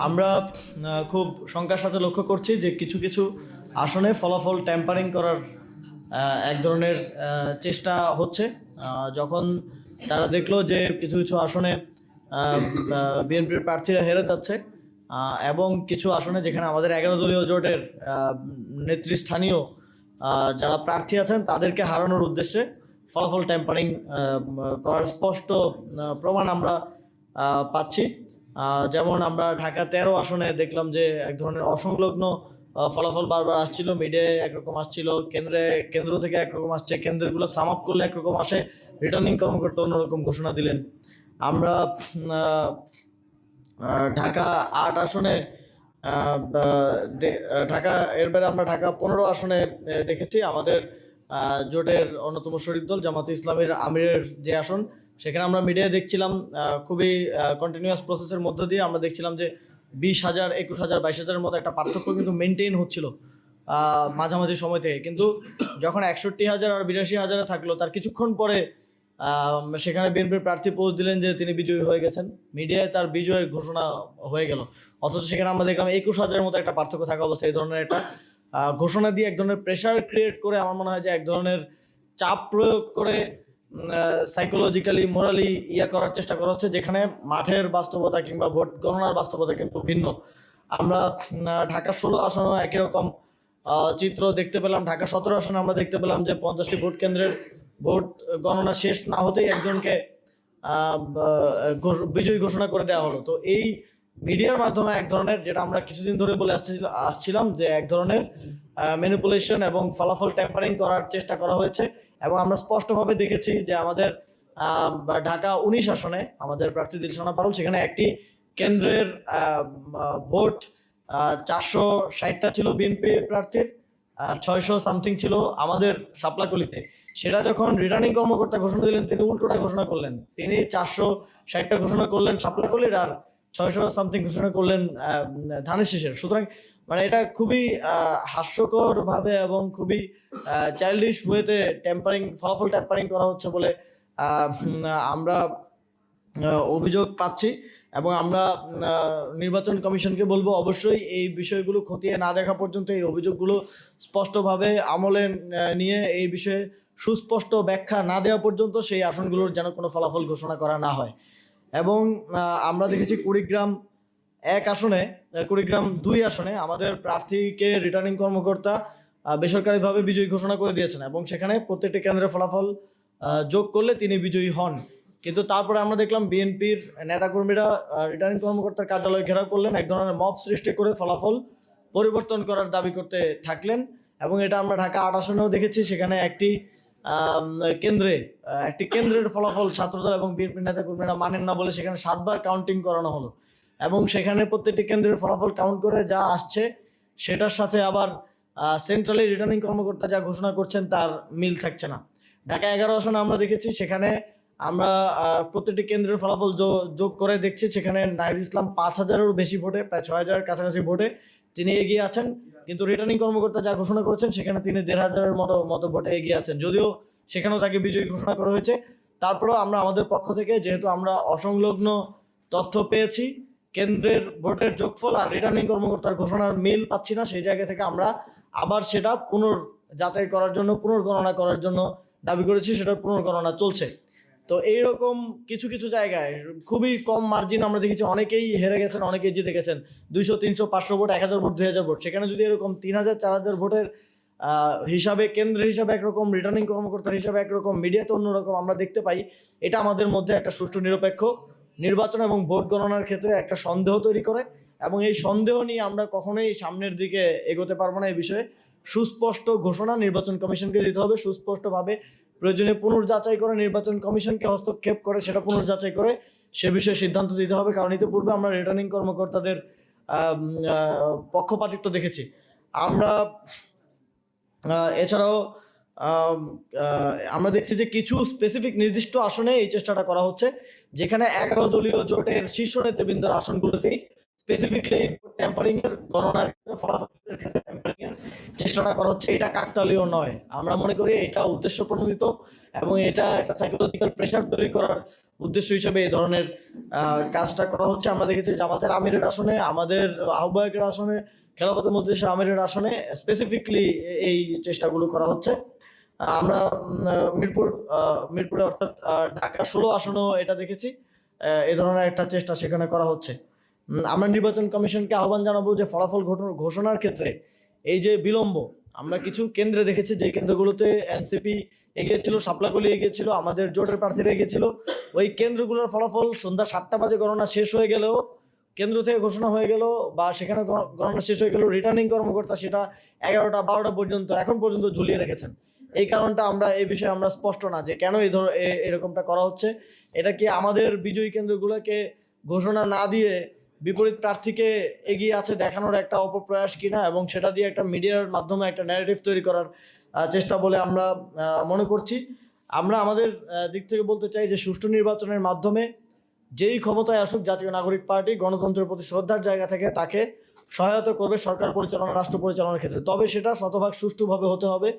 আমরা খুব শঙ্কার সাথে লক্ষ্য করছি যে কিছু কিছু আসনে ফলাফল ট্যাম্পারিং করার এক ধরনের চেষ্টা হচ্ছে। যখন তারা দেখলো যে কিছু কিছু আসনে বিএনপির প্রার্থীরা হেরে যাচ্ছে এবং কিছু আসনে যেখানে আমাদের 11 দলীয় জোটের নেতৃস্থানীয় যারা প্রার্থী আছেন তাদেরকে হারানোর উদ্দেশ্যে ফলাফল ট্যাম্পারিং করার স্পষ্ট প্রমাণ আমরা পাচ্ছি। যেমন আমরা ঢাকা 13 আসনে দেখলাম যে এক ধরনের অসংলগ্ন ফলাফল বারবার আসছিল, মিডিয়ায় একরকম আসছিল, কেন্দ্র থেকে একরকম আসছে, কেন্দ্রগুলো সাম আপ করলে একরকম আসে, রিটার্নিং কর্মকর্তা অন্যরকম ঘোষণা দিলেন। আমরা ঢাকা 8 আসনে ঢাকা এরপরে আমরা ঢাকা 15 আসনে দেখেছি আমাদের জোটের অন্যতম শরিক দল জামাতে ইসলামের আমিরের যে আসন, সেখানে আমরা মিডিয়ায় দেখছিলাম খুবই কন্টিনিউয়াস প্রসেসের মধ্য দিয়ে আমরা দেখছিলাম যে 20,000, 21,000, 22,000-এর মতো একটা পার্থক্য কিন্তু মেনটেন হচ্ছিল মাঝামাঝি সময় থেকে। কিন্তু যখন 61,000 আর 82,000-এ থাকলো, তার কিছুক্ষণ পরে সেখানে বিএনপির প্রার্থী পোস্ট দিলেন যে তিনি বিজয়ী হয়ে গেছেন, মিডিয়ায় তার বিজয়ের ঘোষণা হয়ে গেল। অথচ সেখানে আমরা দেখলাম 21,000-এর মতো একটা পার্থক্য থাকা অবস্থায় এই ধরনের একটা ঘোষণা দিয়ে এক ধরনের প্রেশার ক্রিয়েট করে, আমার মনে হয় যে এক ধরনের চাপ প্রয়োগ করে সাইকোলজিক্যালি মোরালি করার চেষ্টা করা হচ্ছে, যেখানে মাঠের বাস্তবতা কিংবা ভোট গণনার বাস্তবতা কিন্তু ভিন্ন। আমরা ঢাকা 16 আসনেও একই রকম চিত্র দেখতে পেলাম। ঢাকা 17 আসনে আমরা দেখতে পেলাম যে 50টি ভোট কেন্দ্রের ভোট গণনা শেষ না হতেই একজনকে বিজয়ী ঘোষণা করে দেওয়া হলো। তো এই মিডিয়ার মাধ্যমে এক ধরনের, যেটা আমরা কিছুদিন ধরে বলে আসছিলাম যে এক ধরনের ম্যানিপুলেশন এবং ফলাফল ট্যাম্পারিং করার চেষ্টা করা হয়েছে। এবং আমরা স্পষ্টভাবে দেখেছি যে আমাদের ঢাকা 19 আসনে আমাদের প্রার্থী দিলশানা পারুল, সেখানে একটি কেন্দ্রের ভোট 460টা ছিল বিএনপি প্রার্থীর, 600 সামথিং ছিল আমাদের শাপলাকলিতে। সেটা যখন রিটার্নিং কর্মকর্তা ঘোষণা দিলেন, তিনি উল্টোটা ঘোষণা করলেন। তিনি 460টা ঘোষণা করলেন শাপলাকলির, আর 600 সামথিং ঘোষণা করলেন ধানের শীষের। সুতরাং মানে এটা খুবই হাস্যকর ভাবে এবং খুবই চাইল্ডিশ ওয়েতে ফলাফল ট্যাম্পারিং করা হচ্ছে বলে আমরা অভিযোগ পাচ্ছি। এবং আমরা নির্বাচন কমিশনকে বলবো, অবশ্যই এই বিষয়গুলো খতিয়ে না দেখা পর্যন্ত, এই অভিযোগগুলো স্পষ্টভাবে আমলে নিয়ে এই বিষয়ে সুস্পষ্ট ব্যাখ্যা না দেওয়া পর্যন্ত সেই আসনগুলোর যেন কোনো ফলাফল ঘোষণা করা না হয়। এবং আমরা দেখেছি কুড়িগ্রাম 2 আসনে আমাদের প্রার্থীকে রিটার্নিং কর্মকর্তা বেসরকারিভাবে বিজয়ী ঘোষণা করে দিয়েছেন, এবং সেখানে প্রত্যেকটি কেন্দ্রের ফলাফল যোগ করলে তিনি বিজয়ী হন। কিন্তু তারপরে আমরা দেখলাম বিএনপির নেতাকর্মীরা রিটার্নিং কর্মকর্তার কার্যালয় ঘেরাও করলেন, এক ধরনের মব সৃষ্টি করে ফলাফল পরিবর্তন করার দাবি করতে থাকলেন। এবং এটা আমরা ঢাকা 8 আসনেও দেখেছি, সেখানে একটি কেন্দ্রের ফলাফল ছাত্রদল এবং বিএনপি নেতাকর্মীরা মানেন না বলে সেখানে 7 বার কাউন্টিং করানো হলো, এবং সেখানে প্রত্যেকটি কেন্দ্রের ফলাফল কাউন্ট করে যা আসছে সেটার সাথে আবার সেন্ট্রালি রিটার্নিং কর্মকর্তা যা ঘোষণা করছেন তার মিল থাকছে না। ঢাকা 11 আসনে আমরা দেখেছি, সেখানে আমরা প্রত্যেকটি কেন্দ্রের ফলাফল যোগ করে দেখছি, সেখানে নাহিদ ইসলাম 5,000-এরও বেশি ভোটে, প্রায় 6,000-এর কাছাকাছি ভোটে তিনি এগিয়ে আছেন। কিন্তু রিটার্নিং কর্মকর্তা যা ঘোষণা করেছেন সেখানে তিনি 1,500-এর মতো ভোটে এগিয়ে আছেন, যদিও সেখানেও তাকে বিজয়ী ঘোষণা করা হয়েছে। তারপরেও আমরা আমাদের পক্ষ থেকে, যেহেতু আমরা অসংলগ্ন তথ্য পেয়েছি, কেন্দ্রের ভোটের যোগফল আর রিটার্নিং কর্মকর্তার ঘোষণার মিল পাচ্ছি না, সেই জায়গা থেকে আমরা আবার সেটা পুনর্যাচাই করার জন্য, পুনর্গণনা করার জন্য দাবি করেছি। সেটার পুনর্গণনা চলছে। তো এইরকম কিছু কিছু জায়গায় খুবই কম মার্জিন আমরা দেখেছি, অনেকেই হেরে গেছেন, অনেকেই জিতে গেছেন, 200, 300, 500 ভোট, 1,000 ভোট, 2,000 ভোট। সেখানে যদি এরকম 3,000, 4,000 ভোটের হিসাবে, কেন্দ্রের হিসাবে একরকম, রিটার্নিং কর্মকর্তার হিসাবে একরকম, মিডিয়াতে অন্যরকম আমরা দেখতে পাই, এটা আমাদের মধ্যে একটা সুষ্ঠু নিরপেক্ষ নির্বাচন এবং ভোট গণনার ক্ষেত্রে একটা সন্দেহ তৈরি করে। এবং এই সন্দেহ নিয়ে আমরা কখনোই সামনের দিকে এগোতে পারবো না। এই বিষয়ে সুস্পষ্ট ঘোষণা নির্বাচন কমিশনকে দিতে হবে, সুস্পষ্টভাবে প্রয়োজনীয় পুনর্যাচাই করে নির্বাচন কমিশনকে হস্তক্ষেপ করে সেটা পুনর্যাচাই করে সে বিষয়ে সিদ্ধান্ত দিতে হবে। কারণ ইতিপূর্বে আমরা রিটার্নিং কর্মকর্তাদের পক্ষপাতিত্ব দেখেছি। আমরা এছাড়াও আমরা দেখছি যে কিছু স্পেসিফিক নির্দিষ্ট আসনে এই চেষ্টাটা করা হচ্ছে, যেখানে 11 দলীয় জোটের শীর্ষ নেতৃবৃন্দের আসনগুলোতেই স্পেসিফিকলি ট্যাম্পারিং এর গণনার ফলাফলের ক্ষেত্রে ট্যাম্পারিং এর চেষ্টাটা করা হচ্ছে, এটা কাকতালীয় নয়। আমরা মনে করি এটা উদ্দেশ্য প্রণোদিত এবং এটা একটা সাইকোলজিক্যাল প্রেশার তৈরি করার উদ্দেশ্য হিসেবে এই ধরনের কাজটা করা হচ্ছে। আমরা দেখেছি জামাতের আমিরের আসনে, আমাদের আহ্বায়কের আসনে, খেলাফতে মজলিসের আমিরের আসনে স্পেসিফিকলি এই চেষ্টাগুলো করা হচ্ছে। আমরা মিরপুরে অর্থাৎ ঢাকা 16 আসনেও এটা দেখেছি। এ ধরনের একটা চেষ্টা সেখানে করা হচ্ছে। আমরা নির্বাচন কমিশনকে আহ্বান জানাবো যে ফলাফল ঘোষণার ক্ষেত্রে এই যে বিলম্ব, আমরা কিছু কেন্দ্রে দেখেছি যে কেন্দ্রগুলোতে এনসিপি এগিয়েছিল, শাপলাকলি এগিয়েছিল, আমাদের জোটের প্রার্থীরা এগিয়েছিল। ওই কেন্দ্রগুলোর ফলাফল সন্ধ্যা 7টা বাজে গণনা শেষ হয়ে গেলেও, কেন্দ্র থেকে ঘোষণা হয়ে গেল বা সেখানে গণনা শেষ হয়ে গেল, রিটার্নিং কর্মকর্তা সেটা 11টা 12টা পর্যন্ত এখন পর্যন্ত ঝুলিয়ে রেখেছেন। এই কারণটা আমরা এই বিষয়ে আমরা স্পষ্ট না যে কেন এরকমটা করা হচ্ছে। এটা কি আমাদের বিজয়ী কেন্দ্রগুলোকে ঘোষণা না দিয়ে বিপরীত প্রার্থীকে এগিয়ে আছে দেখানোর একটা অপপ্রয়াস কিনা, এবং সেটা দিয়ে একটা মিডিয়ার মাধ্যমে একটা ন্যারেটিভ তৈরি করার চেষ্টা বলে আমরা মনে করছি। আমরা আমাদের দিক থেকে বলতে চাই যে সুষ্ঠু নির্বাচনের মাধ্যমে যেই ক্ষমতায় আসুক জাতীয় নাগরিক পার্টি গণতন্ত্রের প্রতি শ্রদ্ধার জায়গা থেকে তাকে সহায়তা করবে সরকার পরিচালনা, রাষ্ট্র পরিচালনার ক্ষেত্রে। তবে সেটা শতভাগ সুষ্ঠুভাবে হতে হবে,